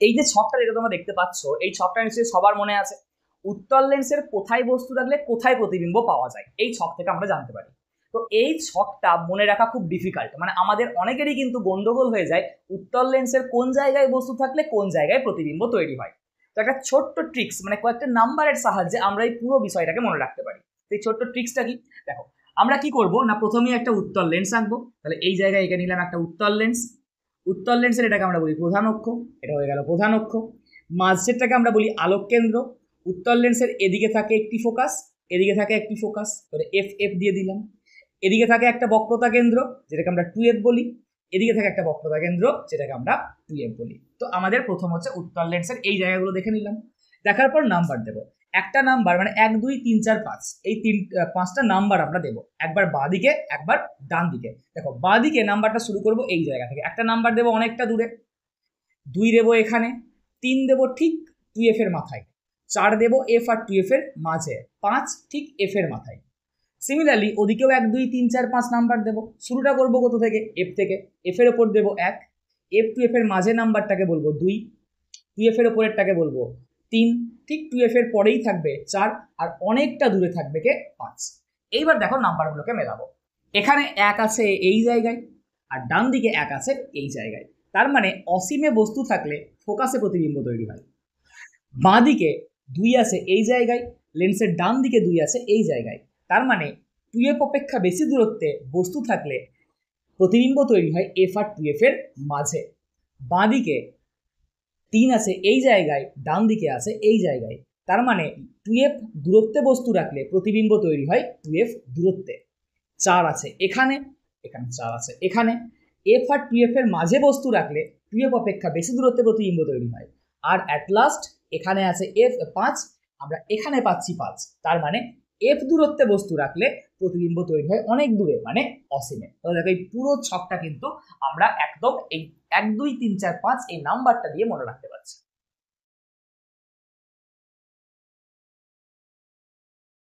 এই যে ছকটা যেটা তোমরা দেখতে পাচ্ছ, এই ছকটা নিশ্চয়ই সবার মনে আছে। উত্তল লেন্সের কোথায় বস্তু রাখলে কোথায় প্রতিবিম্ব পাওয়া যায়, এই ছক থেকে আমরা জানতে পারি। তো এই ছকটা মনে রাখা খুব ডিফিকাল্ট, মানে আমাদের অনেকেরই কিন্তু গন্ডগোল হয়ে যায় উত্তল লেন্সের কোন জায়গায় বস্তু থাকলে কোন জায়গায় প্রতিবিম্ব তৈরি হয়। তো একটা ছোট্ট ট্রিক্স, মানে কয়েকটা নাম্বারের সাহায্যে আমরা এই পুরো বিষয়টাকে মনে রাখতে পারি। এই ছোট্ট ট্রিক্সটা কি, দেখো আমরা কি করব না, প্রথমেই একটা উত্তল লেন্স আঁকবো। তাহলে এই জায়গায় এঁকে নিলাম একটা উত্তল লেন্স। উত্তল লেন্সের এটাকে আমরা বলি প্রধান অক্ষ, এটা হয়ে গেল প্রধান অক্ষ। মাঝেরটাকে আমরা বলি আলোক কেন্দ্র। উত্তল লেন্সের এদিকে থাকে একটি ফোকাস, এদিকে থাকে একটি ফোকাস, তাহলে এফ এফ দিয়ে দিলাম। এদিকে থাকে একটা বক্রতা কেন্দ্র, যেটাকে আমরা 2F বলি। এদিকে থাকে একটা বক্রতা কেন্দ্র, যেটাকে আমরা 2F বলি। তো আমাদের প্রথম হচ্ছে উত্তল লেন্সের এই জায়গাগুলো দেখে নিলাম। দেখার পর নাম্বার দেবো। একটা নাম্বার মানে 1 2 3 4 5, এই 5টা নাম্বার আমরা দেবো, একবার বাঁ দিকে একবার ডান দিকে। দেখো বাঁ দিকে নাম্বারটা শুরু করব এই জায়গা থেকে, একটা নাম্বার দেবো অনেকটা দূরে, 2 দেবো এখানে, 3 দেবো ঠিক 2F এর মাথায়, 4 দেবো F আর 2F এর মাঝে, 5 ঠিক F এর মাথায়। সিমিলারলি ওদিকেও 1 2 3 4 5 নাম্বার দেবো। শুরুটা করবো কোথা থেকে, এফ থেকে। এফ এর ওপর দেবো 1, এফ টু এফ এর মাঝে নাম্বারটাকে বলবো 2, 2F এর ওপরেরটাকে বলবো 3, ঠিক 2F এর পরেই থাকবে 4, আর অনেকটা দূরে থাকবে কে 5। এইবার দেখো নাম্বারগুলোকে মেলাবো। এখানে 1 আছে এই জায়গায়, আর ডান দিকে 1 আছে এই জায়গায়। তার মানে অসীমে বস্তু থাকলে ফোকাসে প্রতিবিম্ব তৈরি হয়। বাঁ দিকে 2 আছে এই জায়গায়, লেন্সের ডান দিকে 2 আছে এই জায়গায়। তার মানে 2F অপেক্ষা বেশি দূরত্বে বস্তু থাকলে প্রতিবিম্ব তৈরি হয় F আর 2F এর মাঝে। বাঁ দিকে 3 আছে এই জায়গায়, ডান দিকে আছে এই জায়গায়। তার মানে 2F দূরত্বে বস্তু রাখলে প্রতিবিম্ব তৈরি হয় 2F দূরত্বে। 4 আছে এখানে, এখানে 4 আছে এখানে। F আর 2F এর মাঝে বস্তু রাখলে 2F অপেক্ষা বেশি দূরত্বে প্রতিবিম্ব তৈরি হয়। আর অ্যাট লাস্ট এখানে আছে F 5, আমরা এখানে পাচ্ছি 5। তার মানে F দূরত্বে বস্তু রাখলে প্রতিবিম্ব তৈরি হয় অনেক দূরে, মানে অসীমে। তাহলে দেখো এই পুরো ছকটা কিন্তু আমরা একদম এই 1 2 3 4 5 এই নাম্বারটা দিয়ে মনে রাখতে পারি।